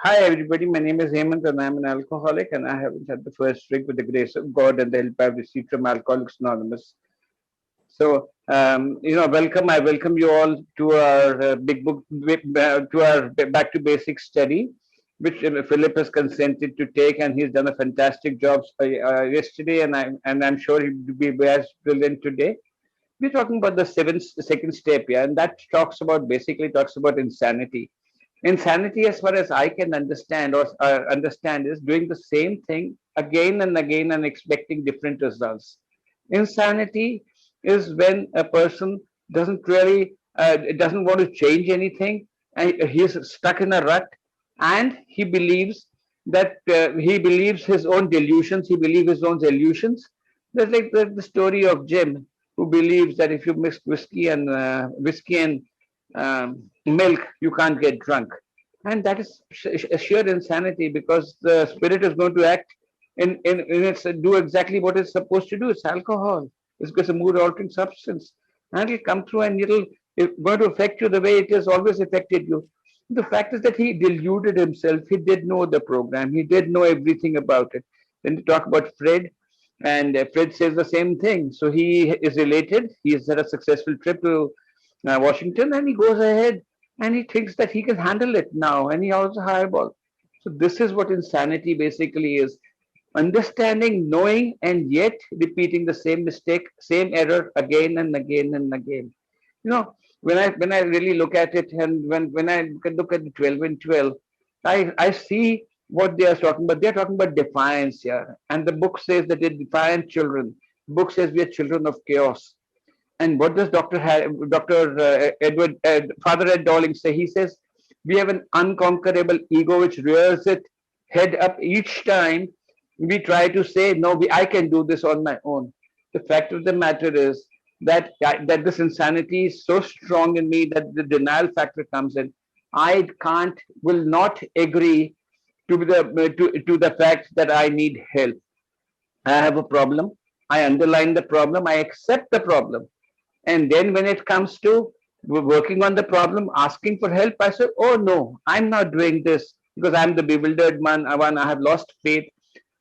Hi everybody, my name is Hemant and I'm an alcoholic and I haven't had the first drink with the grace of God and the help I've received from Alcoholics Anonymous. So, welcome. I welcome you all to our big book, to our back to basics study, which Philip has consented to take, and he's done a fantastic job yesterday, and I'm sure he'll be as brilliant today. We're talking about the second step, yeah, and that talks about insanity. Insanity, as far as I can understand or understand, is doing the same thing again and again and expecting different results. Insanity is when a person doesn't want to change anything, and he's stuck in a rut, and he believes his own delusions, he believes his own illusions. That's like the story of Jim, who believes that if you mix whiskey and milk, you can't get drunk. And that is sheer insanity, because the spirit is going to act in its do exactly what it's supposed to do. It's alcohol. It's a mood altering substance. And it'll come through and it's going to affect you the way it has always affected you. The fact is that he deluded himself. He did know the program. He did know everything about it. Then we talk about Fred, and Fred says the same thing. So he is elated. He has had a successful trip to Washington, and he goes ahead and he thinks that he can handle it now, and he also highball. So this is what insanity basically is: understanding, knowing, and yet repeating the same mistake, same error again and again and again. You know, when I really look at it, and when I look at the 12 and 12, I see what they are talking about. They are talking about defiance here, and the book says that they're defiant children. The book says we are children of chaos. And what does Dr. Father Ed Dowling say? He says we have an unconquerable ego which rears its head up each time we try to say, no, I can do this on my own. The fact of the matter is that this insanity is so strong in me that the denial factor comes in. Will not agree to the fact that I need help. I have a problem. I underline the problem. I accept the problem. And then when it comes to working on the problem, asking for help, I said, oh no, I'm not doing this because I'm the bewildered one. I have lost faith.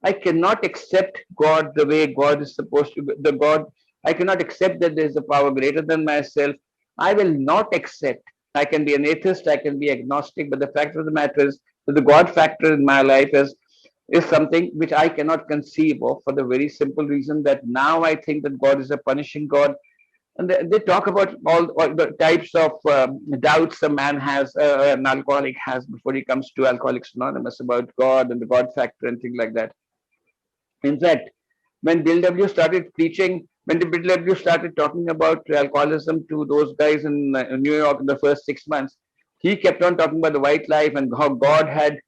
I cannot accept God the way God is supposed to. The God, I cannot accept that there is a power greater than myself. I will not accept. I can be an atheist, I can be agnostic, but the fact of the matter is that the God factor in my life is something which I cannot conceive of, for the very simple reason that now I think that God is a punishing God. And they talk about all the types of doubts a man has, an alcoholic has, before he comes to Alcoholics Anonymous, about God and the God factor and things like that. In fact, when Bill W. started talking about alcoholism to those guys in New York in the first 6 months, he kept on talking about the white life and how God had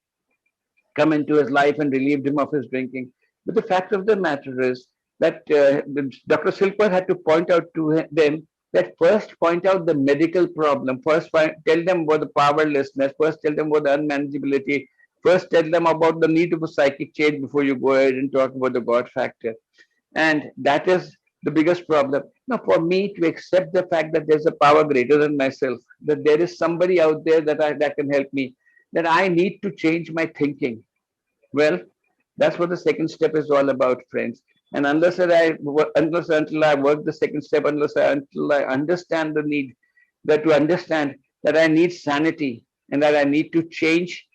come into his life and relieved him of his drinking. But the fact of the matter is that Dr. Silkworth had to point out to them that first point out the medical problem, tell them about the powerlessness, first tell them about the unmanageability, first tell them about the need of a psychic change before you go ahead and talk about the God factor. And that is the biggest problem. Now, for me to accept the fact that there's a power greater than myself, that there is somebody out there that can help me, that I need to change my thinking. Well, that's what the second step is all about, friends. And until I work the second step, until I understand the need, that to understand that I need sanity and that I need to change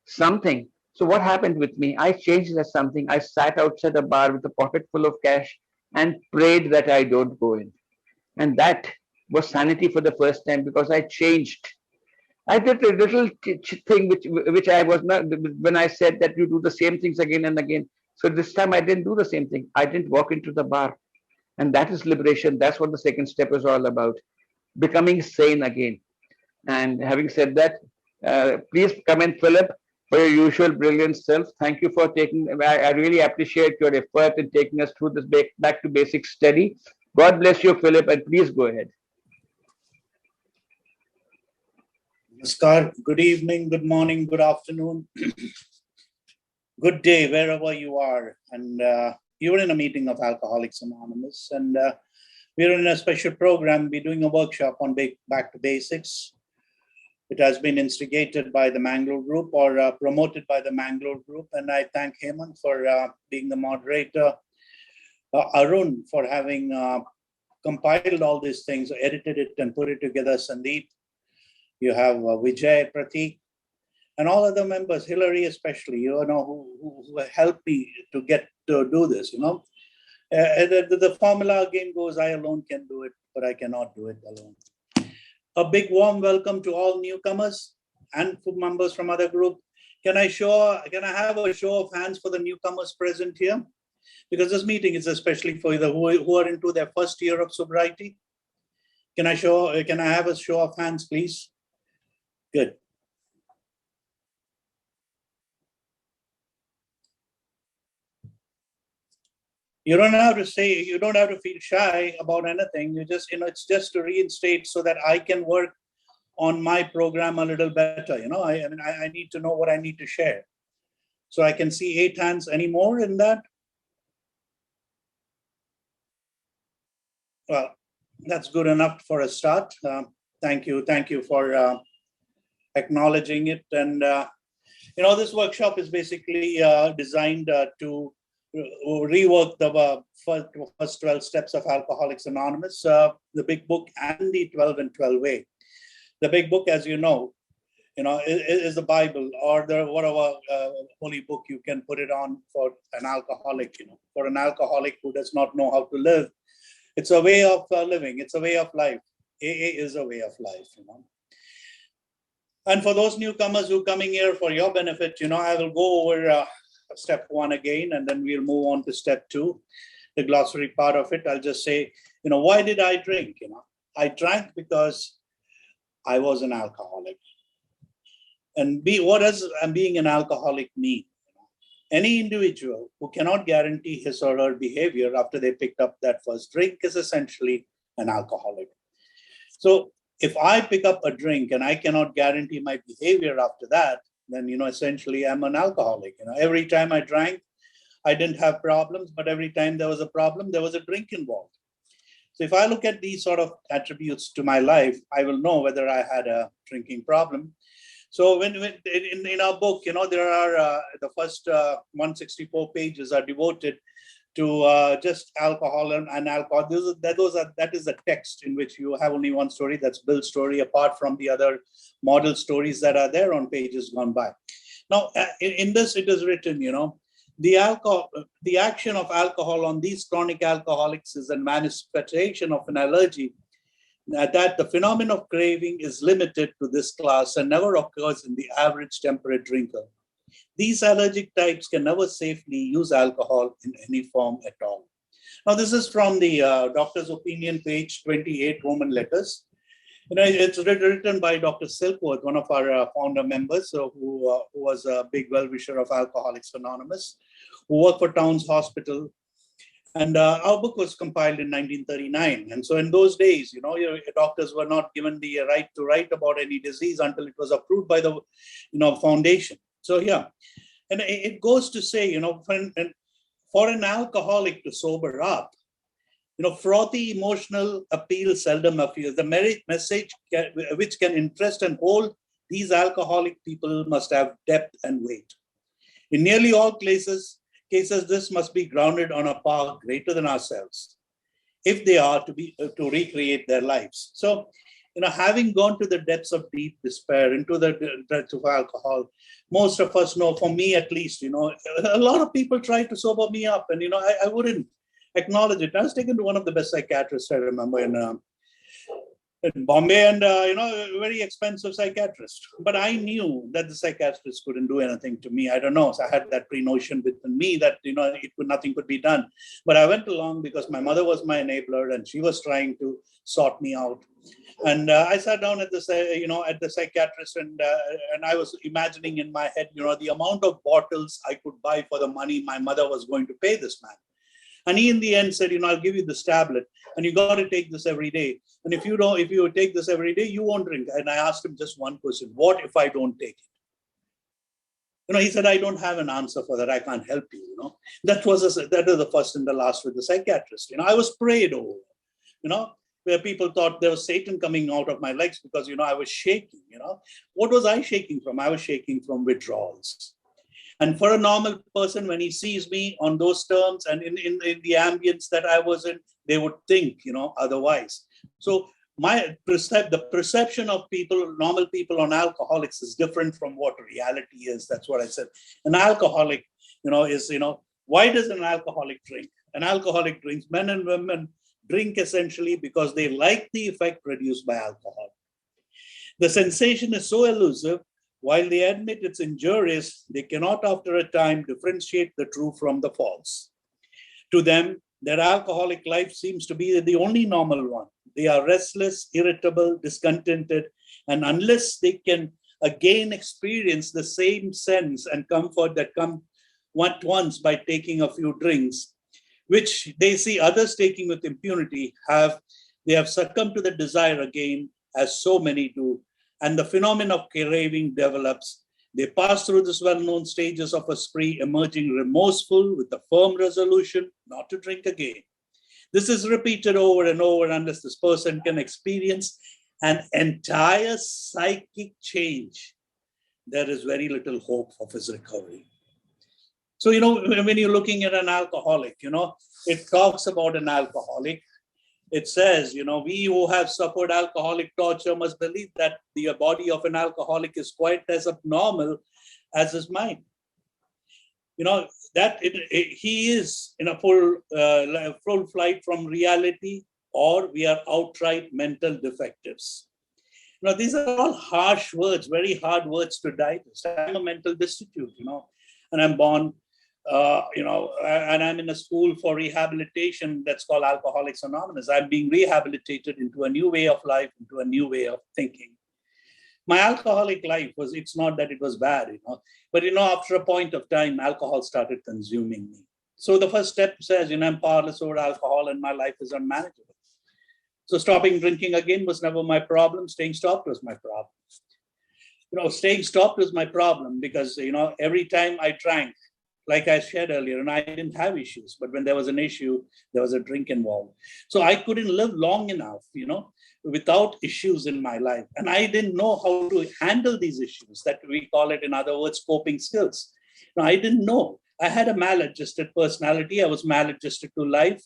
something. So what happened with me? I changed that something. I sat outside a bar with a pocket full of cash and prayed that I don't go in. And that was sanity for the first time, because I changed. I did a little thing which I was not, when I said that you do the same things again and again. So this time I didn't do the same thing. I didn't walk into the bar, and that is liberation. That's what the second step is all about: becoming sane again. And having said that, please come in, Philip, for your usual brilliant self. Thank you for taking. I really appreciate your effort in taking us through this back to basic study. God bless you, Philip, and please go ahead. Namaskar. Good evening, good morning, good afternoon, good day, wherever you are. And you're in a meeting of Alcoholics Anonymous, and we're in a special program. We're doing a workshop on back to basics. It has been instigated by the Mangalore Group or promoted by the Mangalore Group. And I thank Hemant for being the moderator, Arun for having compiled all these things, edited it and put it together, Sandeep. You have Vijay, Pratik, and all other members, Hillary especially, who helped me to get to do this, the formula again goes, I alone can do it, but I cannot do it alone. A big warm welcome to all newcomers and members from other group. Can I have a show of hands for the newcomers present here? Because this meeting is especially for the who are into their first year of sobriety. Can I have a show of hands, please? Good. You don't have to feel shy about anything. You just, it's just to reinstate so that I can work on my program a little better. I need to know what I need to share. So I can see 8 hands. Any more in that? Well, that's good enough for a start. Thank you for acknowledging it. And this workshop is basically designed to rework the first 12 steps of Alcoholics Anonymous, the big book and the 12 and 12 way. The big book, as you know, is the Bible or whatever holy book you can put it on for an alcoholic. For an alcoholic who does not know how to live, it's a way of living. It's a way of life. AA is a way of life. And for those newcomers who are coming here for your benefit, I will go over step 1 again, and then we'll move on to step 2, the glossary part of it. I'll just say, why did I drink? I drank because I was an alcoholic. And what does being an alcoholic mean? Any individual who cannot guarantee his or her behavior after they picked up that first drink is essentially an alcoholic. So if I pick up a drink and I cannot guarantee my behavior after that, then, essentially I'm an alcoholic. Every time I drank, I didn't have problems, but every time there was a problem, there was a drink involved. So if I look at these sort of attributes to my life, I will know whether I had a drinking problem. So when in our book, there are the first 164 pages are devoted to just alcohol and alcohol. That is a text in which you have only one story, that's Bill's story, apart from the other model stories that are there on pages gone by. Now, in this, it is written, the action of alcohol on these chronic alcoholics is a manifestation of an allergy, that the phenomenon of craving is limited to this class and never occurs in the average temperate drinker. These allergic types can never safely use alcohol in any form at all. Now, this is from the Doctor's Opinion, page 28, Roman letters. It's written by Dr. Silkworth, one of our founder members, who was a big well-wisher of Alcoholics Anonymous, who worked for Towns Hospital. And our book was compiled in 1939. And so in those days, doctors were not given the right to write about any disease until it was approved by the, foundation. So, yeah, and it goes to say, for an alcoholic to sober up, frothy emotional appeal seldom appears. The message which can interest and hold these alcoholic people must have depth and weight. In nearly all cases, this must be grounded on a power greater than ourselves, if they are to recreate their lives. So, having gone to the depths of deep despair, into the depths of alcohol, most of us know, for me at least, a lot of people try to sober me up, and I wouldn't acknowledge it. I was taken to one of the best psychiatrists I remember in Bombay, and a very expensive psychiatrist. But I knew that the psychiatrist couldn't do anything to me. I don't know. So I had that pre-notion within me that nothing could be done. But I went along because my mother was my enabler, and she was trying to sort me out. And I sat down at the psychiatrist, and I was imagining in my head, the amount of bottles I could buy for the money my mother was going to pay this man. And he in the end said, I'll give you this tablet, and you got to take this every day. And if you take this every day, you won't drink. And I asked him just one question: what if I don't take it? He said, I don't have an answer for that. I can't help you. That is the first and the last with the psychiatrist. I was prayed over. where people thought there was Satan coming out of my legs because, I was shaking, What was I shaking from? I was shaking from withdrawals. And for a normal person, when he sees me on those terms and in the ambience that I was in, they would think, otherwise. So the perception of people, normal people on alcoholics is different from what reality is. That's what I said. An alcoholic, is, why does an alcoholic drink? An alcoholic drinks, men and women drink essentially because they like the effect produced by alcohol. The sensation is so elusive. While they admit it's injurious, they cannot after a time differentiate the true from the false. To them, their alcoholic life seems to be the only normal one. They are restless, irritable, discontented, and unless they can again experience the same sense and comfort that come at once by taking a few drinks, which they see others taking with impunity, they have succumbed to the desire again, as so many do, and the phenomenon of craving develops. They pass through these well-known stages of a spree, emerging remorseful with a firm resolution not to drink again. This is repeated over and over unless this person can experience an entire psychic change. There is very little hope of his recovery. So, when you're looking at an alcoholic, it talks about an alcoholic. It says, we who have suffered alcoholic torture must believe that the body of an alcoholic is quite as abnormal as his mind. That he is in a full flight from reality, or we are outright mental defectives. These are all harsh words, very hard words to digest. I'm a mental destitute, and I'm born, and I'm in a school for rehabilitation that's called Alcoholics Anonymous. I'm being rehabilitated into a new way of life, into a new way of thinking. My alcoholic life it's not that it was bad, but, after a point of time, alcohol started consuming me. So the first step says, I'm powerless over alcohol and my life is unmanageable. So stopping drinking again was never my problem. Staying stopped was my problem. Staying stopped was my problem because, every time I drank, like I shared earlier, and I didn't have issues, but when there was an issue, there was a drink involved. So I couldn't live long enough, without issues in my life. And I didn't know how to handle these issues, that we call it, in other words, coping skills. I didn't know. I had a maladjusted personality. I was maladjusted to life.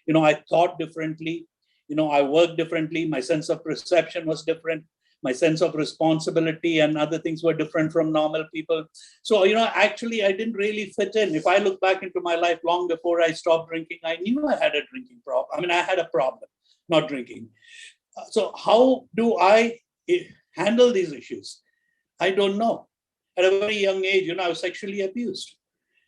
I thought differently. I worked differently. My sense of perception was different. My sense of responsibility and other things were different from normal people. So, actually, I didn't really fit in. If I look back into my life long before I stopped drinking, I knew I had a drinking problem. I had a problem not drinking. So how do I handle these issues? I don't know. At a very young age, I was sexually abused.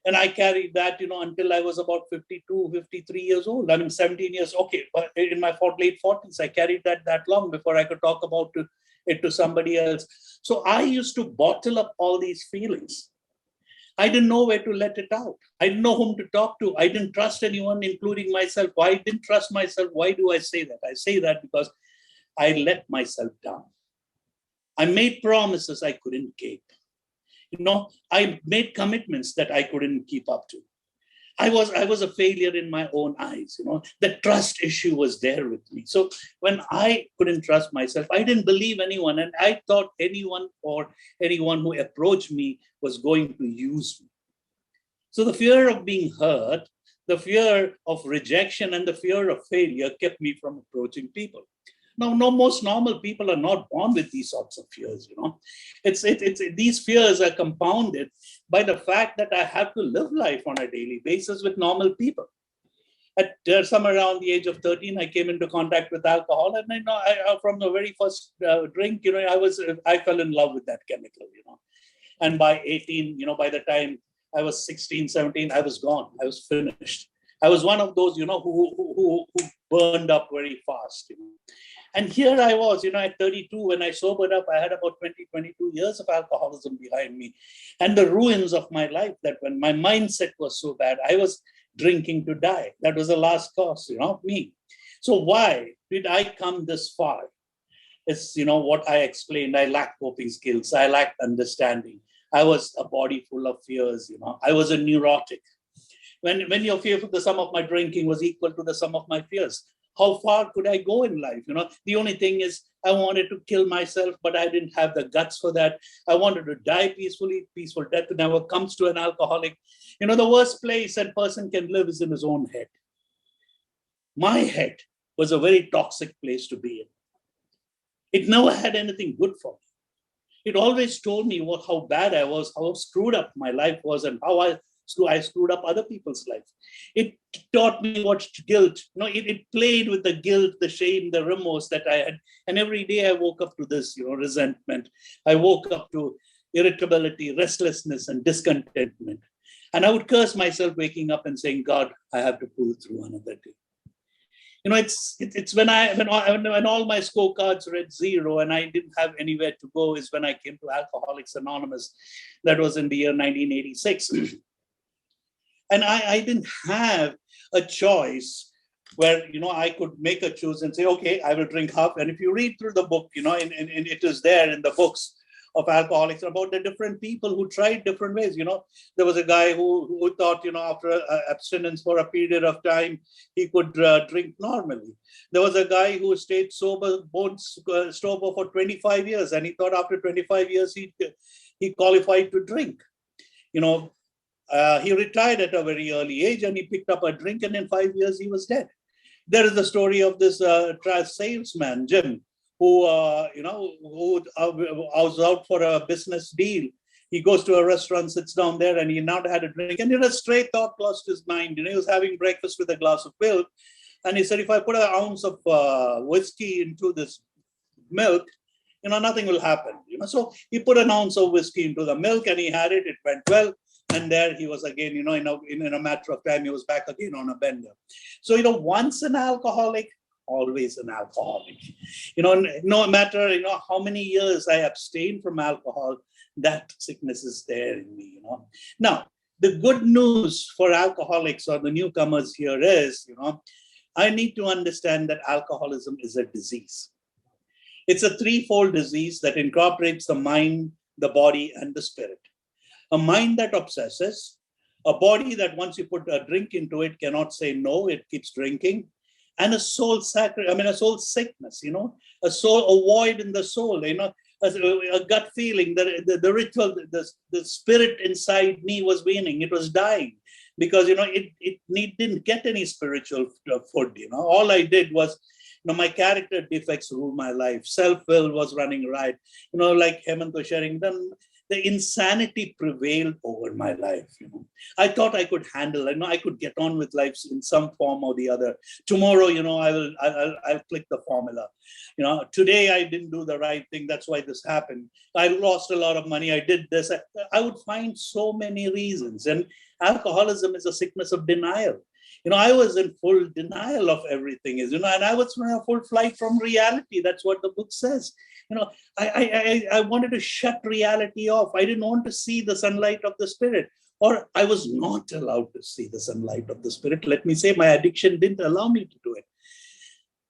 And I carried that, until I was about 52, 53 years old. 17 years. Okay, but in my late 40s, I carried that long before I could talk about it to somebody else. So I used to bottle up all these feelings. I didn't know where to let it out. I didn't know whom to talk to. I didn't trust anyone, including myself. Why I didn't trust myself? Why do I say that? I say that because I let myself down. I made promises I couldn't keep. I made commitments that I couldn't keep up to. I was a failure in my own eyes. The trust issue was there with me. So when I couldn't trust myself, I didn't believe anyone. And I thought anyone who approached me was going to use me. So the fear of being hurt, the fear of rejection, and the fear of failure kept me from approaching people. Now, most normal people are not born with these sorts of fears, These fears are compounded by the fact that I have to live life on a daily basis with normal people. At somewhere around the age of 13, I came into contact with alcohol, and from the very first drink, I fell in love with that chemical, And by 18, by the time I was 16, 17, I was gone. I was finished. I was one of those, who burned up very fast. And here I was, at 32, when I sobered up, I had about 20, 22 years of alcoholism behind me. And the ruins of my life, that when my mindset was so bad, I was drinking to die. That was the last cause, me. So why did I come this far? It's, what I explained. I lacked coping skills. I lacked understanding. I was a body full of fears, I was a neurotic. When you're fearful, the sum of my drinking was equal to the sum of my fears. how far could I go in life? The only thing is I wanted to kill myself, but I didn't have the guts for that. I wanted to die peacefully. Peaceful death never comes to an alcoholic. The worst place a person can live is in his own head. My head was a very toxic place to be in. It never had anything good for me. It always told me how bad I was, how screwed up my life was, and how I screwed up other people's life. It taught me what guilt, it played with the guilt, the shame, the remorse that I had. And every day I woke up to this, resentment. I woke up to irritability, restlessness, and discontentment. And I would curse myself waking up and saying, God, I have to pull through another day. It's when all my scorecards read 0 and I didn't have anywhere to go is when I came to Alcoholics Anonymous. That was in the year 1986. And I didn't have a choice where, I could make a choice and say, okay, I will drink half. And if you read through the book, and it is there in the books of alcoholics about the different people who tried different ways. There was a guy who thought, after abstinence for a period of time, he could drink normally. There was a guy who stayed sober for 25 years, and he thought after 25 years he qualified to drink. He retired at a very early age, and he picked up a drink, and in 5 years he was dead. There is the story of this salesman, Jim, who was out for a business deal. He goes to a restaurant, sits down there, and he not had a drink. And a stray thought crossed his mind. He was having breakfast with a glass of milk. And he said, if I put an ounce of whiskey into this milk, nothing will happen. So he put an ounce of whiskey into the milk, and he had it. It went well. And there he was again, in a matter of time, he was back again on a bender. So, once an alcoholic, always an alcoholic. No matter, how many years I abstained from alcohol, that sickness is there in me, Now, the good news for alcoholics or the newcomers here is, I need to understand that alcoholism is a disease. It's a threefold disease that incorporates the mind, the body, and the spirit. A mind that obsesses, a body that once you put a drink into it cannot say no, it keeps drinking, and a soul sickness, a void in the soul, a gut feeling that the ritual, the spirit inside me was waning, it was dying because, it didn't get any spiritual food, all I did was, my character defects ruled my life, self-will was running right, like Hemant was sharing, then the insanity prevailed over my life. I thought I could handle. I could get on with life in some form or the other. Tomorrow, I'll click the formula. Today I didn't do the right thing. That's why this happened. I lost a lot of money. I did this. I would find so many reasons. And alcoholism is a sickness of denial. I was in full denial of everything, and I was on a full flight from reality. That's what the book says. I wanted to shut reality off. I didn't want to see the sunlight of the spirit, or I was not allowed to see the sunlight of the spirit. Let me say, my addiction didn't allow me to do it.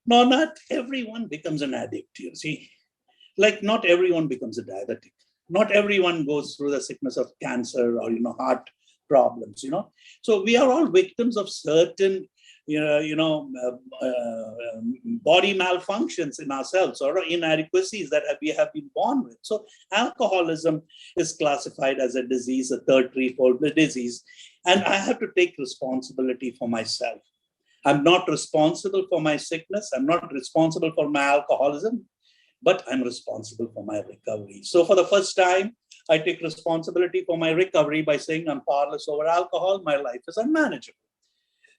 No, not everyone becomes an addict, you see. Like not everyone becomes a diabetic. Not everyone goes through the sickness of cancer or, heart problems, So we are all victims of certain, body malfunctions in ourselves or inadequacies that we have been born with. So alcoholism is classified as a disease, a third threefold disease, and I have to take responsibility for myself. I'm not responsible for my sickness. I'm not responsible for my alcoholism, but I'm responsible for my recovery. So for the first time, I take responsibility for my recovery by saying I'm powerless over alcohol. My life is unmanageable.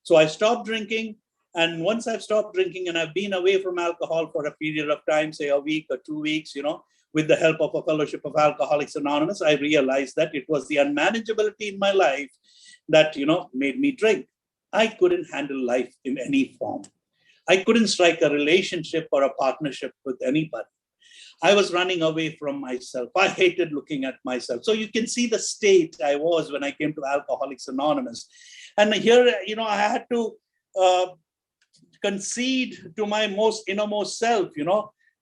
So I stopped drinking. And once I've stopped drinking and I've been away from alcohol for a period of time, say a week or 2 weeks, with the help of a fellowship of Alcoholics Anonymous, I realized that it was the unmanageability in my life that, made me drink. I couldn't handle life in any form. I couldn't strike a relationship or a partnership with anybody. I was running away from myself. I hated looking at myself. So you can see the state I was when I came to Alcoholics Anonymous. And here, I had to concede to my innermost self,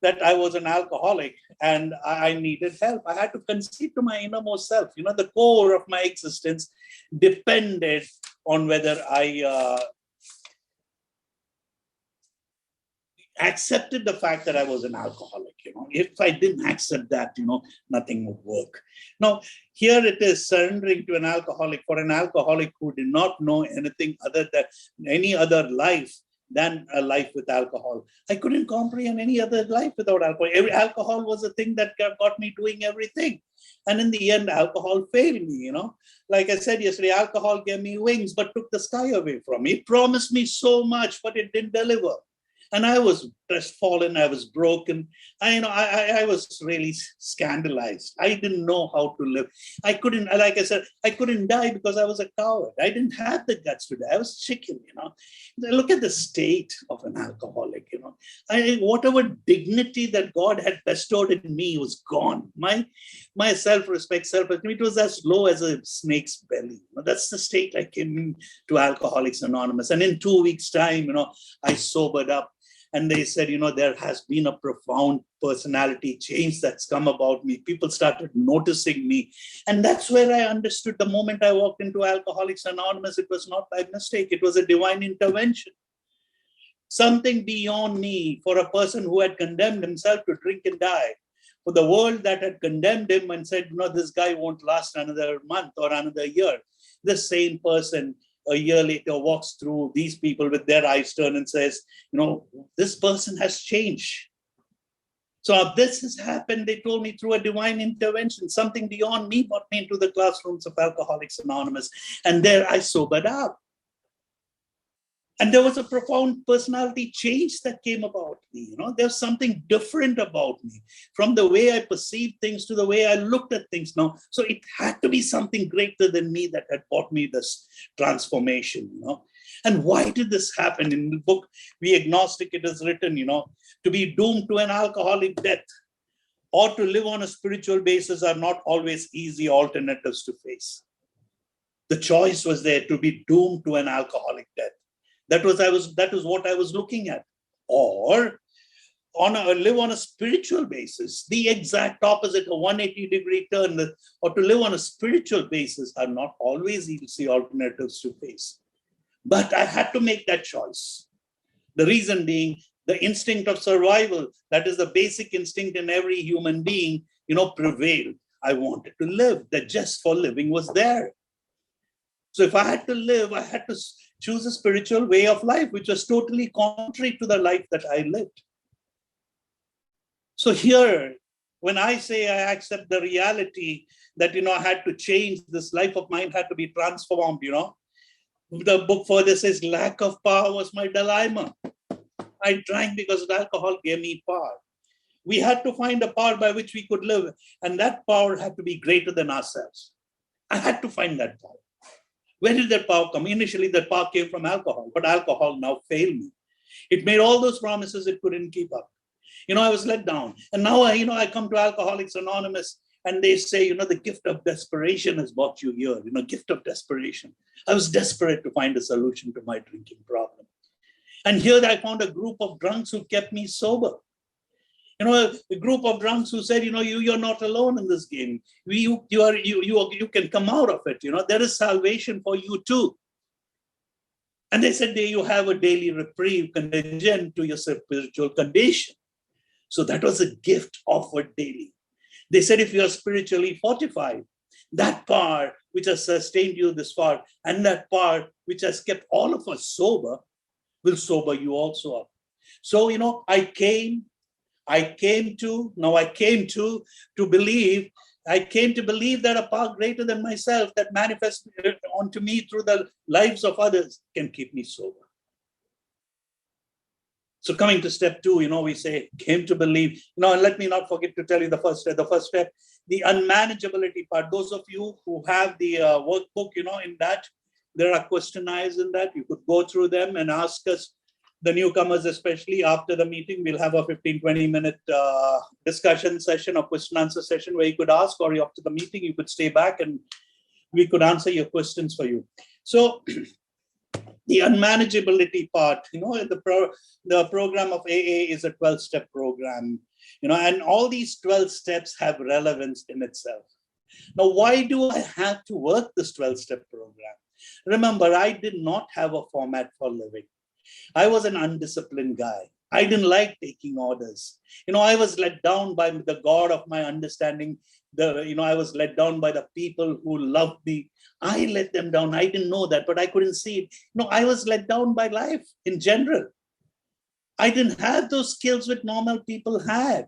that I was an alcoholic and I needed help. I had to concede to my innermost self. The core of my existence depended on whether I accepted the fact that I was an alcoholic. If I didn't accept that, nothing would work. Now, here it is surrendering to an alcoholic, for an alcoholic who did not know anything other than any other life than a life with alcohol. I couldn't comprehend any other life without alcohol. Alcohol was the thing that got me doing everything. And in the end, alcohol failed me, Like I said yesterday, alcohol gave me wings, but took the sky away from me. It promised me so much, but it didn't deliver. And I was crestfallen, I was broken. I was really scandalized. I didn't know how to live. I couldn't, like I said, I couldn't die because I was a coward. I didn't have the guts to die. I was chicken, Look at the state of an alcoholic, whatever dignity that God had bestowed in me was gone. My self-respect, self-esteem, it was as low as a snake's belly. That's the state I came to Alcoholics Anonymous. And in 2 weeks' time, I sobered up. And they said, there has been a profound personality change that's come about me. People started noticing me. And that's where I understood the moment I walked into Alcoholics Anonymous, it was not by mistake. It was a divine intervention. Something beyond me, for a person who had condemned himself to drink and die, for the world that had condemned him and said, this guy won't last another month or another year. The same person a year later walks through these people with their eyes turned and says, this person has changed. So this has happened, they told me, through a divine intervention. Something beyond me brought me into the classrooms of Alcoholics Anonymous. And there I sobered up. And there was a profound personality change that came about me. There's something different about me, from the way I perceived things to the way I looked at things now. So it had to be something greater than me that had brought me this transformation. And why did this happen? In the book, We Agnostic, it is written, to be doomed to an alcoholic death or to live on a spiritual basis are not always easy alternatives to face. The choice was there, to be doomed to an alcoholic death. That was what I was looking at. Or live on a spiritual basis, the exact opposite, a 180-degree turn, or to live on a spiritual basis are not always easy alternatives to face. But I had to make that choice. The reason being, the instinct of survival, that is the basic instinct in every human being, prevailed. I wanted to live. The just for living was there. So if I had to live, I had to choose a spiritual way of life, which was totally contrary to the life that I lived. So here, when I say I accept the reality that, I had to change, this life of mine had to be transformed, the book further says, lack of power was my dilemma. I drank because alcohol gave me power. We had to find a power by which we could live, and that power had to be greater than ourselves. I had to find that power. Where did that power come? Initially, that power came from alcohol, but alcohol now failed me. It made all those promises it couldn't keep up. I was let down. And now, I come to Alcoholics Anonymous and they say, the gift of desperation has brought you here, gift of desperation. I was desperate to find a solution to my drinking problem. And here I found a group of drunks who kept me sober. The group of drunks who said, you're not alone in this game. You can come out of it. There is salvation for you too. And they said, you have a daily reprieve contingent to your spiritual condition. So that was a gift offered daily. They said, if you are spiritually fortified, that power which has sustained you this far, and that power which has kept all of us sober, will sober you also up. So, I came to believe that a power greater than myself that manifests onto me through the lives of others can keep me sober. So coming to step 2, we say, came to believe, and let me not forget to tell you the first step, the unmanageability part. Those of you who have the workbook, in that, there are questionnaires in that. You could go through them and ask us, the newcomers, especially after the meeting, we'll have a 15-20 minute discussion session or question answer session where you could ask, or after the meeting, you could stay back and we could answer your questions for you. So the unmanageability part, the program of AA is a 12-step program, and all these 12 steps have relevance in itself. Now, why do I have to work this 12-step program? Remember, I did not have a format for living. I was an undisciplined guy. I didn't like taking orders. I was let down by the God of my understanding. I was let down by the people who loved me. I let them down. I didn't know that, but I couldn't see it. I was let down by life in general. I didn't have those skills which normal people had.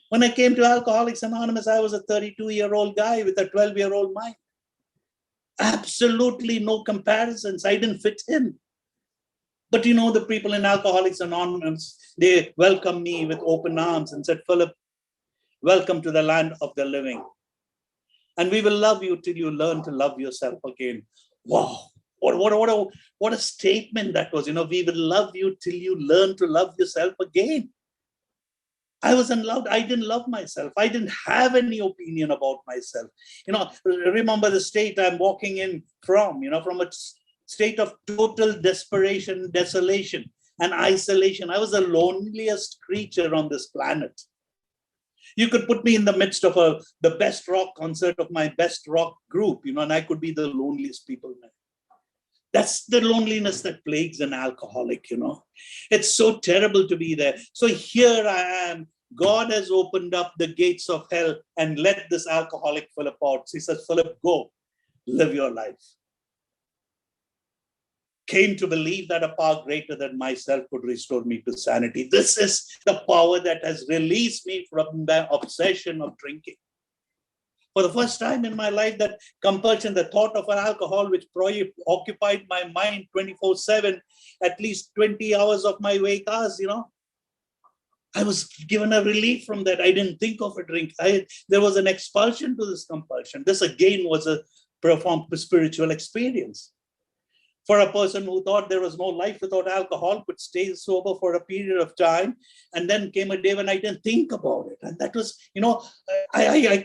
When I came to Alcoholics Anonymous, I was a 32-year-old guy with a 12-year-old mind. Absolutely no comparisons. I didn't fit in. But the people in Alcoholics Anonymous, they welcomed me with open arms and said, Philip, welcome to the land of the living. And we will love you till you learn to love yourself again. Wow. What a statement that was. We will love you till you learn to love yourself again. I was unloved. I didn't love myself. I didn't have any opinion about myself. Remember the state I'm walking in from a state of total desperation, desolation, and isolation. I was the loneliest creature on this planet. You could put me in the midst of the best rock concert of my best rock group, and I could be the loneliest people there. That's the loneliness that plagues an alcoholic, It's so terrible to be there. So here I am. God has opened up the gates of hell and let this alcoholic Philip out. He says, Philip, go, live your life. Came to believe that a power greater than myself could restore me to sanity. This is the power that has released me from the obsession of drinking. For the first time in my life, that compulsion, the thought of an alcohol, which occupied my mind 24/7, at least 20 hours of my wake hours, I was given a relief from that. I didn't think of a drink. There was an expulsion to this compulsion. This again was a profound spiritual experience. For a person who thought there was no life without alcohol, could stay sober for a period of time, and then came a day when I didn't think about it, and that was, I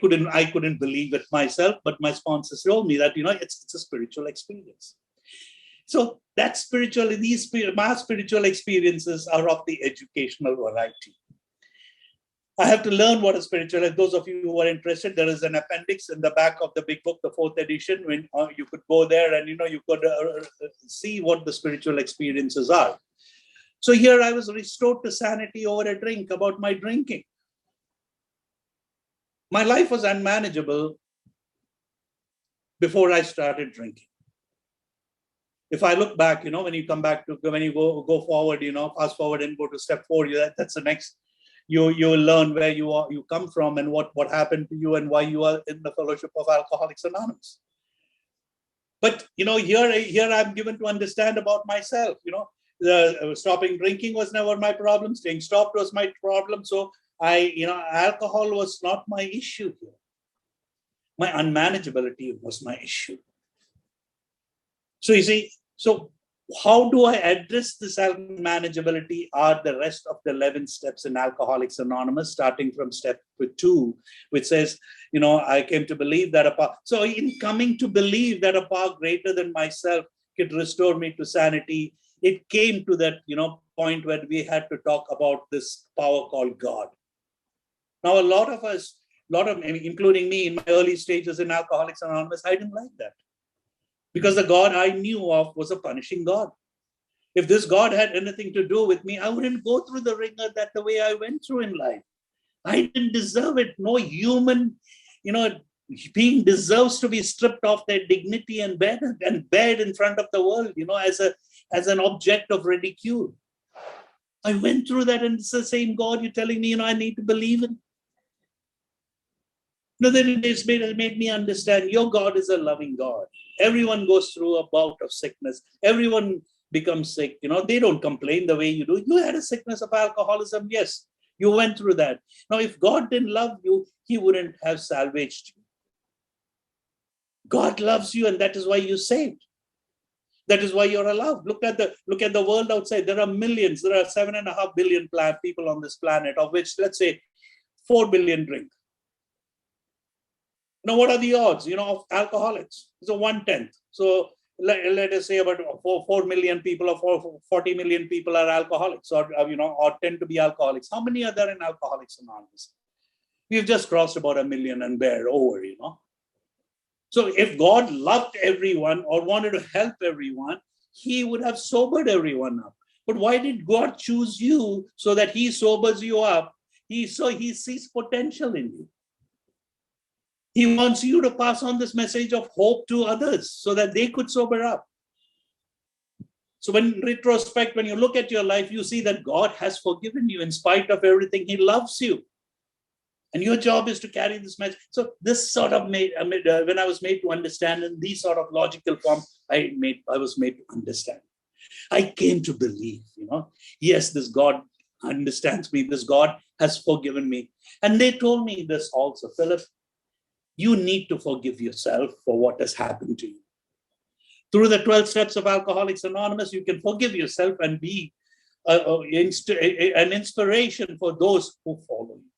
couldn't believe it myself. But my sponsors told me that it's a spiritual experience. So that my spiritual experiences are of the educational variety. I have to learn what a spiritual is. Those of you who are interested, there is an appendix in the back of the big book, the 4th edition, when you could go there and, you could see what the spiritual experiences are. So here I was restored to sanity over a drink, about my drinking. My life was unmanageable before I started drinking. If I look back, when you come back when you go forward, fast forward and go to step 4, that's the next. You will learn where you come from and what happened to you and why you are in the fellowship of Alcoholics Anonymous. But here I'm given to understand about myself. Stopping drinking was never my problem. Staying stopped was my problem. So alcohol was not my issue here. My unmanageability was my issue. So you see, how do I address this unmanageability are the rest of the 11 steps in Alcoholics Anonymous, starting from step 2, which says, I came to believe that so in coming to believe that a power greater than myself could restore me to sanity, it came to that, point where we had to talk about this power called God. Now, a lot of us, including me in my early stages in Alcoholics Anonymous, I didn't like that. Because the God I knew of was a punishing God. If this God had anything to do with me, I wouldn't go through the ringer the way I went through in life. I didn't deserve it. No human, being deserves to be stripped of their dignity and bared in front of the world, as an object of ridicule. I went through that, and it's the same God you're telling me, I need to believe in. Then it made me understand your God is a loving God. Everyone goes through a bout of sickness. Everyone becomes sick. They don't complain the way you do. You had a sickness of alcoholism. Yes, you went through that. Now, if God didn't love you, he wouldn't have salvaged you. God loves you, and that is why you're saved. That is why you're alive. Look at the world outside. There are millions. There are 7.5 billion people on this planet, of which, let's say, 4 billion drink. Now, what are the odds, of alcoholics? So 1/10. So let us say about 4 million people or 40 million people are alcoholics, or tend to be alcoholics. How many are there in Alcoholics Anonymous? We've just crossed about 1 million and over, So if God loved everyone or wanted to help everyone, he would have sobered everyone up. But why did God choose you so that he sobers you up? He sees potential in you. He wants you to pass on this message of hope to others so that they could sober up. So when retrospect, when you look at your life, you see that God has forgiven you in spite of everything. He loves you. And your job is to carry this message. So this sort of when I was made to understand in these sort of logical form, I was made to understand. I came to believe, yes, this God understands me. This God has forgiven me. And they told me this also, Philip, you need to forgive yourself for what has happened to you. Through the 12 steps of Alcoholics Anonymous, you can forgive yourself and be an inspiration for those who follow you.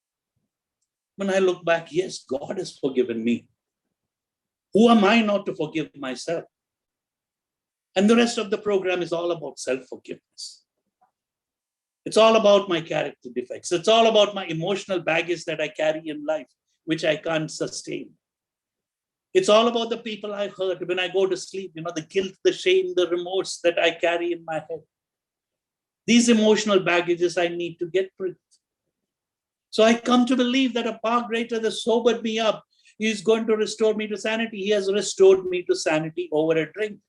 When I look back, yes, God has forgiven me. Who am I not to forgive myself? And the rest of the program is all about self-forgiveness. It's all about my character defects. It's all about my emotional baggage that I carry in life, which I can't sustain. It's all about the people I hurt when I go to sleep, the guilt, the shame, the remorse that I carry in my head. These emotional baggages I need to get rid of. So I come to believe that a power greater that sobered me up is going to restore me to sanity. He has restored me to sanity over a drink.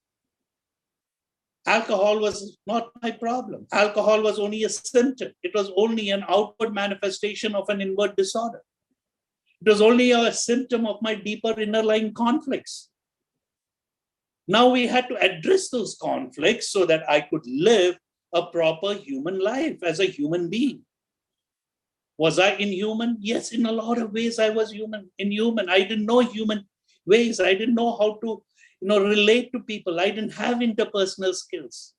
Alcohol was not my problem. Alcohol was only a symptom. It was only an outward manifestation of an inward disorder. It was only a symptom of my deeper inner lying conflicts. Now we had to address those conflicts so that I could live a proper human life as a human being. Was I inhuman? Yes, in a lot of ways I was inhuman. I didn't know human ways. I didn't know how to relate to people. I didn't have interpersonal skills.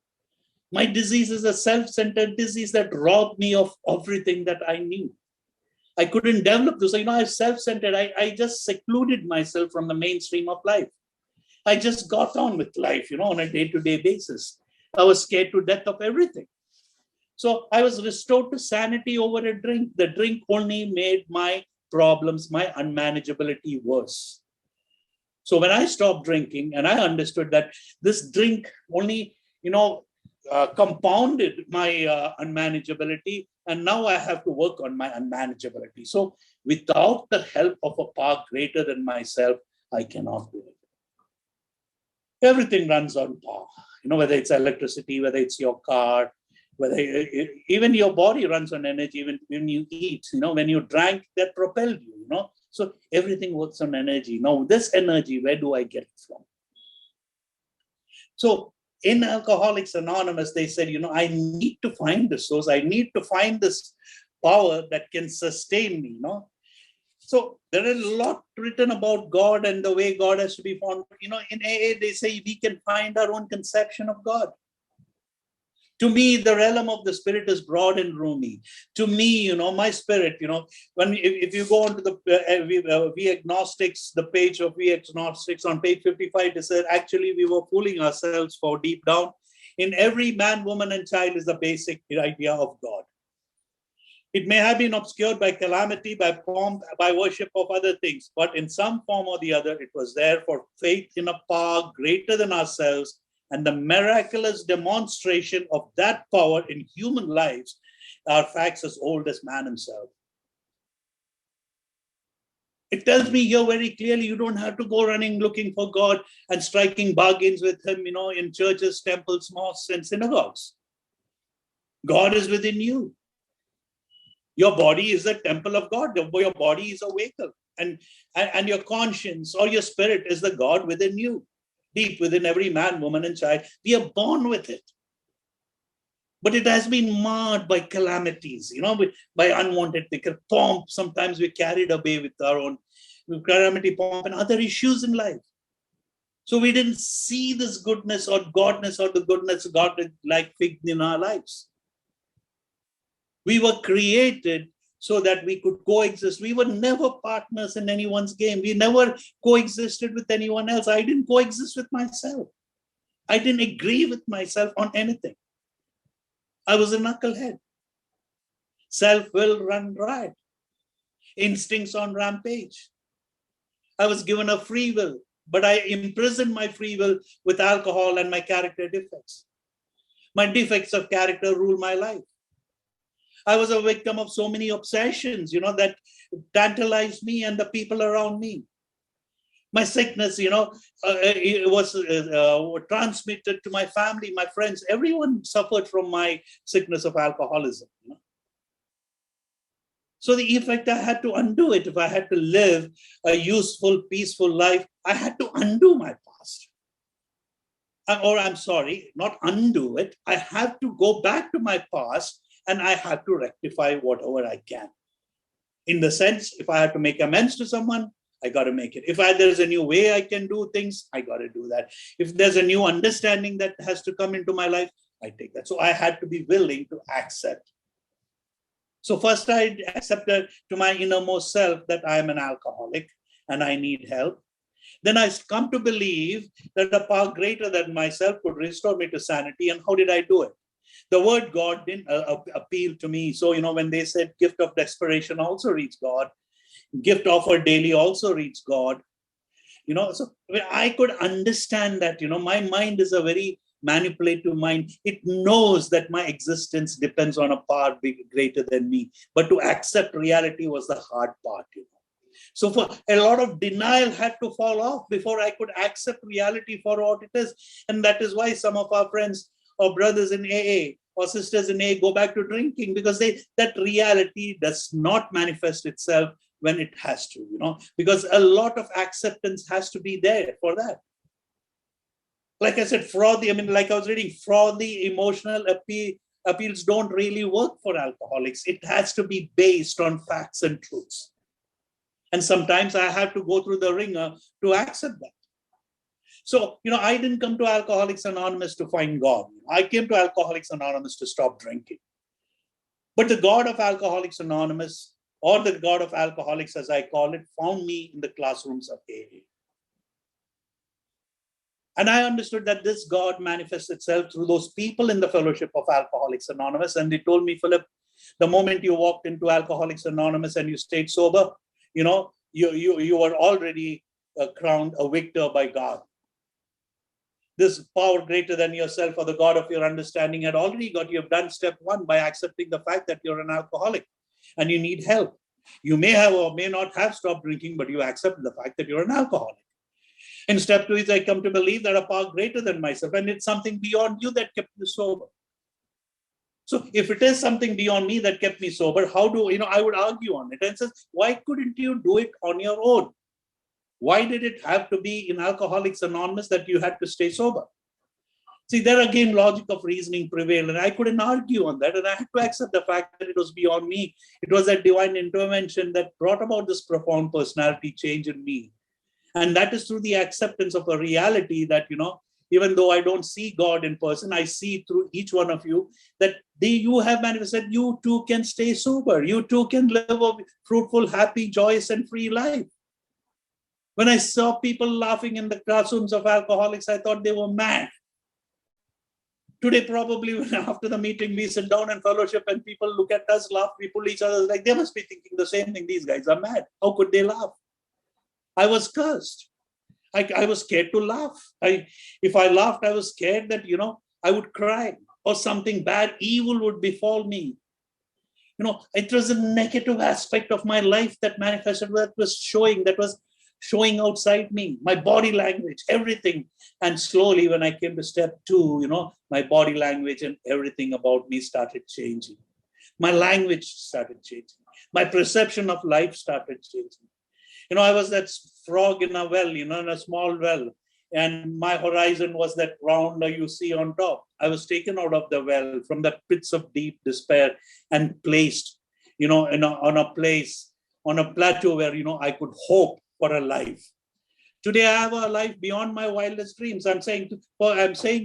My disease is a self-centered disease that robbed me of everything that I knew. I couldn't develop this. I was self-centered. I just secluded myself from the mainstream of life. I just got on with life, on a day-to-day basis. I was scared to death of everything. So I was restored to sanity over a drink. The drink only made my problems, my unmanageability worse. So when I stopped drinking and I understood that this drink only, compounded my unmanageability, and now I have to work on my unmanageability. So without the help of a power greater than myself, I cannot do it. Everything runs on power, whether it's electricity, whether it's your car, whether even your body runs on energy. When you eat, when you drank, that propelled you, So everything works on energy. Now this energy, where do I get it from? So in Alcoholics Anonymous, they said, I need to find the source. I need to find this power that can sustain me, So there is a lot written about God and the way God has to be found. In AA, they say we can find our own conception of God. To me, the realm of the spirit is broad and roomy. To me, my spirit, if you go on to the We Agnostics, the page of We Agnostics on page 55, it says, actually, we were fooling ourselves, for deep down, in every man, woman, and child is the basic idea of God. It may have been obscured by calamity, by pomp, by worship of other things, but in some form or the other, it was there for faith in a power greater than ourselves, and the miraculous demonstration of that power in human lives are facts as old as man himself. It tells me here very clearly, you don't have to go running looking for God and striking bargains with him, in churches, temples, mosques, and synagogues. God is within you. Your body is the temple of God. Your body is a vehicle. And your conscience or your spirit is the God within you. Deep within every man, woman, and child. We are born with it. But it has been marred by calamities, by unwanted pomp. Sometimes we're carried away with our own calamity, pomp, and other issues in life. So we didn't see this goodness or godness or the goodness of God like fig in our lives. We were created so that we could coexist. We were never partners in anyone's game. We never coexisted with anyone else. I didn't coexist with myself. I didn't agree with myself on anything. I was a knucklehead. Self-will run riot. Instincts on rampage. I was given a free will, but I imprisoned my free will with alcohol and my character defects. My defects of character rule my life. I was a victim of so many obsessions, that tantalized me and the people around me. My sickness, it was transmitted to my family, my friends. Everyone suffered from my sickness of alcoholism. So the effect, I had to undo it. If I had to live a useful, peaceful life, I had to undo my past. Or I'm sorry, not undo it. I have to go back to my past and I have to rectify whatever I can. In the sense, if I have to make amends to someone, I got to make it. If there's a new way I can do things, I got to do that. If there's a new understanding that has to come into my life, I take that. So I had to be willing to accept. So first I accepted to my innermost self that I am an alcoholic and I need help. Then I come to believe that a power greater than myself could restore me to sanity. And how did I do it? The word God didn't appeal to me. So, when they said gift of desperation also reads God, gift offered daily also reads God, so I could understand that, my mind is a very manipulative mind. It knows that my existence depends on a power greater than me. But to accept reality was the hard part, So for a lot of denial had to fall off before I could accept reality for what it is. And that is why some of our friends or brothers in AA or sisters in AA go back to drinking, because that reality does not manifest itself when it has to, because a lot of acceptance has to be there for that. Like I said, like I was reading, frothy emotional appeals don't really work for alcoholics. It has to be based on facts and truths. And sometimes I have to go through the ringer to accept that. So, I didn't come to Alcoholics Anonymous to find God. I came to Alcoholics Anonymous to stop drinking. But the God of Alcoholics Anonymous, or the God of alcoholics, as I call it, found me in the classrooms of AA. And I understood that this God manifests itself through those people in the fellowship of Alcoholics Anonymous. And they told me, Philip, the moment you walked into Alcoholics Anonymous and you stayed sober, you were already crowned a victor by God. This power greater than yourself, or the God of your understanding, had already got you. Have done step one by accepting the fact that you're an alcoholic and you need help. You may have or may not have stopped drinking, but you accept the fact that you're an alcoholic. And step two is I come to believe that a power greater than myself, and it's something beyond you that kept you sober. So if it is something beyond me that kept me sober, how do, I would argue on it and says, why couldn't you do it on your own? Why did it have to be in Alcoholics Anonymous that you had to stay sober? See, there again, logic of reasoning prevailed, and I couldn't argue on that. And I had to accept the fact that it was beyond me. It was that divine intervention that brought about this profound personality change in me. And that is through the acceptance of a reality that, even though I don't see God in person, I see through each one of you that you have manifested, you too can stay sober. You too can live a fruitful, happy, joyous, and free life. When I saw people laughing in the classrooms of alcoholics, I thought they were mad. Today, probably after the meeting, we sit down and fellowship and people look at us, laugh, we pull each other like they must be thinking the same thing. These guys are mad. How could they laugh? I was cursed. I was scared to laugh. If I laughed, I was scared that, I would cry or something bad, evil would befall me. It was a negative aspect of my life that manifested, that was showing outside me, my body language, everything. And slowly when I came to step two, my body language and everything about me started changing. My language started changing. My perception of life started changing. I was that frog in a well, in a small well, and my horizon was that round you see on top. I was taken out of the well from the pits of deep despair and placed, on a place, on a plateau where, I could hope for a life. Today, I have a life beyond my wildest dreams. I'm saying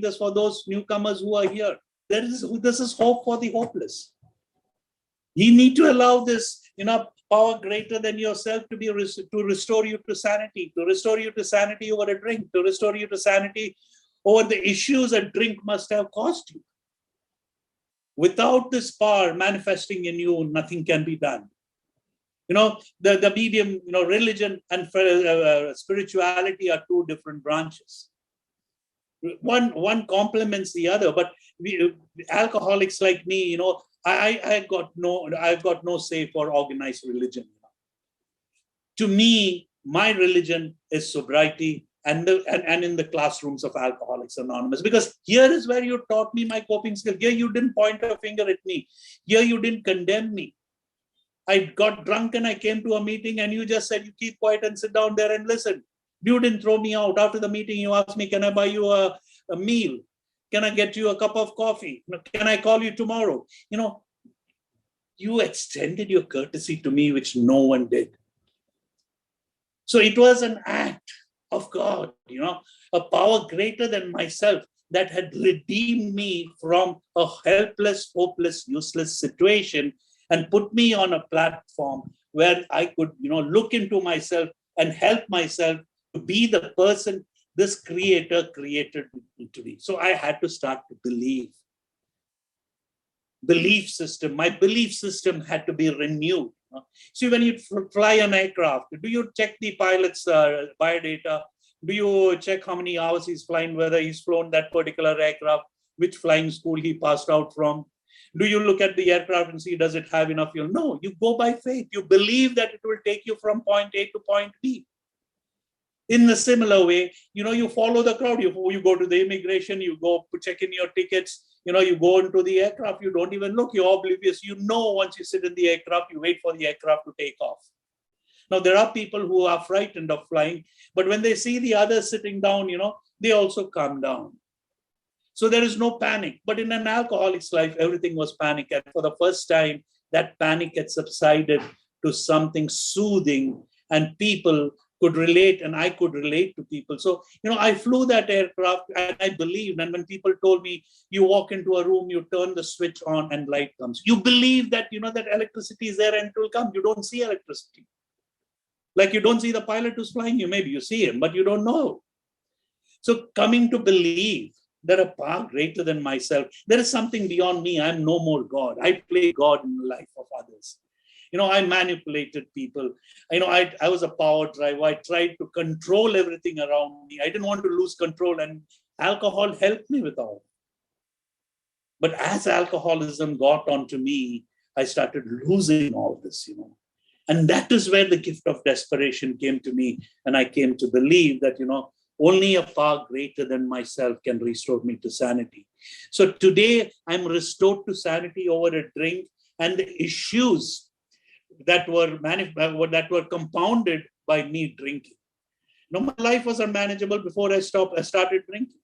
this for those newcomers who are here. This is hope for the hopeless. You need to allow this, power greater than yourself to restore you to sanity over a drink, to restore you to sanity over the issues a drink must have caused you. Without this power manifesting in you, nothing can be done. The medium, religion and spirituality are two different branches. one complements the other. But we, alcoholics like me, you know, I've got no say for organized religion. To me, my religion is sobriety and in the classrooms of Alcoholics Anonymous, because here is where you taught me my coping skill. Here you didn't point a finger at me. Here you didn't condemn me. I got drunk and I came to a meeting and you just said, you keep quiet and sit down there and listen. You didn't throw me out. After the meeting, you asked me, can I buy you a meal? Can I get you a cup of coffee? Can I call you tomorrow? You know, you extended your courtesy to me, which no one did. So it was an act of God, you know, a power greater than myself that had redeemed me from a helpless, hopeless, useless situation and put me on a platform where I could, you know, look into myself and help myself to be the person this Creator created me to be. So I had to start to believe. Belief system, my belief system had to be renewed. See, when you fly an aircraft, do you check the pilot's biodata? Do you check how many hours he's flying, whether he's flown that particular aircraft, which flying school he passed out from? Do you look at the aircraft and see, does it have enough fuel? No, you go by faith. You believe that it will take you from point A to point B. In the similar way, you know, you follow the crowd. You go to the immigration, you go check in your tickets, you know, you go into the aircraft, you don't even look, you're oblivious. You know, once you sit in the aircraft, you wait for the aircraft to take off. Now, there are people who are frightened of flying, but when they see the others sitting down, you know, they also calm down. So there is no panic. But in an alcoholic's life, everything was panic. And for the first time, that panic had subsided to something soothing, and people could relate, and I could relate to people. So, you know, I flew that aircraft and I believed. And when people told me, you walk into a room, you turn the switch on and light comes. You believe that, you know, that electricity is there and it will come. You don't see electricity. Like you don't see the pilot who's flying you. Maybe you see him, but you don't know. So coming to believe that a power greater than myself, there is something beyond me. I'm no more God. I play God in the life of others. You know, I manipulated people. You know, I was a power driver. I tried to control everything around me. I didn't want to lose control, and alcohol helped me with all. But as alcoholism got onto me, I started losing all this, you know. And that is where the gift of desperation came to me. And I came to believe that, you know, only a power greater than myself can restore me to sanity. So today I'm restored to sanity over a drink, and the issues that were compounded by me drinking. You know, my life was unmanageable before I started drinking.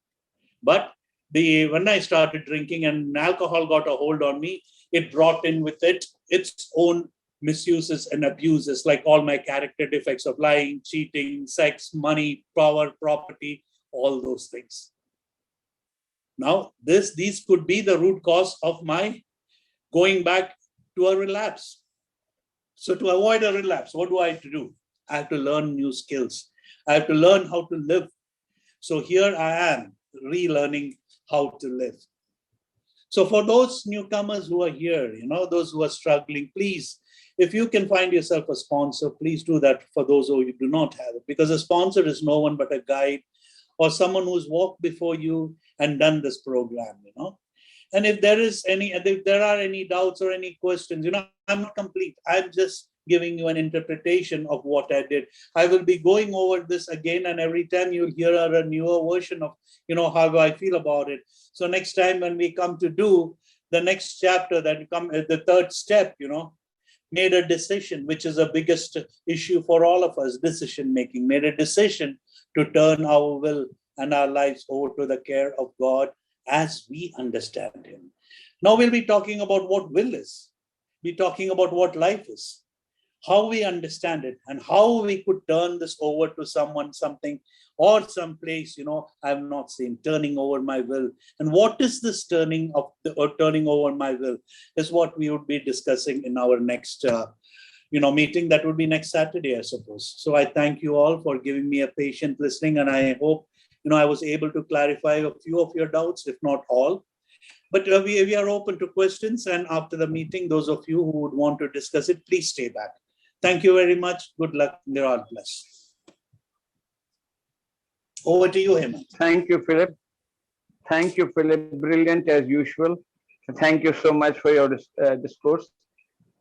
But when I started drinking and alcohol got a hold on me, it brought in with it its own misuses and abuses, like all my character defects of lying, cheating, sex, money, power, property, all those things. Now, these could be the root cause of my going back to a relapse. So to avoid a relapse, what do I have to do? I have to learn new skills. I have to learn how to live. So here I am relearning how to live. So for those newcomers who are here, you know, those who are struggling, please, if you can find yourself a sponsor, please do that for those who do not have it. Because a sponsor is no one but a guide or someone who's walked before you and done this program, you know. And if there are any doubts or any questions, you know, I'm not complete. I'm just giving you an interpretation of what I did. I will be going over this again, and every time you'll hear a newer version of, you know, how I feel about it. So next time when we come to do the next chapter, the third step, you know, made a decision, which is the biggest issue for all of us, decision making, made a decision to turn our will and our lives over to the care of God as we understand Him. Now we'll be talking about what will is, be talking about what life is, how we understand it, and how we could turn this over to someone, something, or some place, you know, I've not seen, turning over my will. And what is this turning over my will is what we would be discussing in our next meeting. That would be next Saturday, I suppose. So I thank you all for giving me a patient listening, and I hope, you know, I was able to clarify a few of your doubts, if not all. But we are open to questions, and after the meeting, those of you who would want to discuss it, please stay back. Thank you very much. Good luck. God bless. Over to you, Hemant. Thank you, Philip. Thank you, Philip. Brilliant as usual. Thank you so much for your discourse.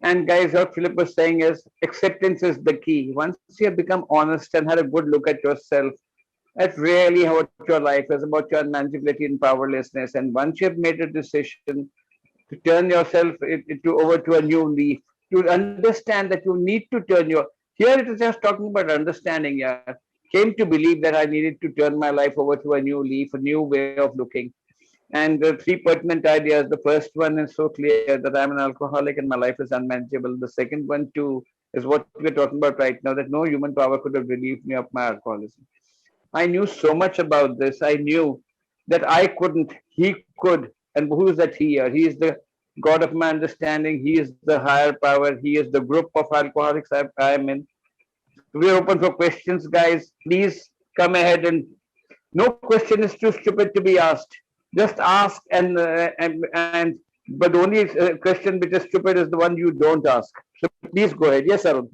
And guys, what Philip was saying is acceptance is the key. Once you have become honest and had a good look at yourself, that's really what your life is about, your unmanageability and powerlessness. And once you have made a decision to turn yourself over to a new leaf, to understand that you need to turn your, here it is just talking about understanding. Yeah, came to believe that I needed to turn my life over to a new leaf, a new way of looking. And the three pertinent ideas. The first one is so clear that I'm an alcoholic and my life is unmanageable. The second one too is what we're talking about right now, that no human power could have relieved me of my alcoholism. I knew so much about this. I knew that I couldn't, he could. And who is that he? He is the God of my understanding. He is the higher power. He is the group of alcoholics I am in. We're open for questions, guys. Please come ahead, and no question is too stupid to be asked. Just ask, and but the only question which is stupid is the one you don't ask. So please go ahead. Yes, Arun.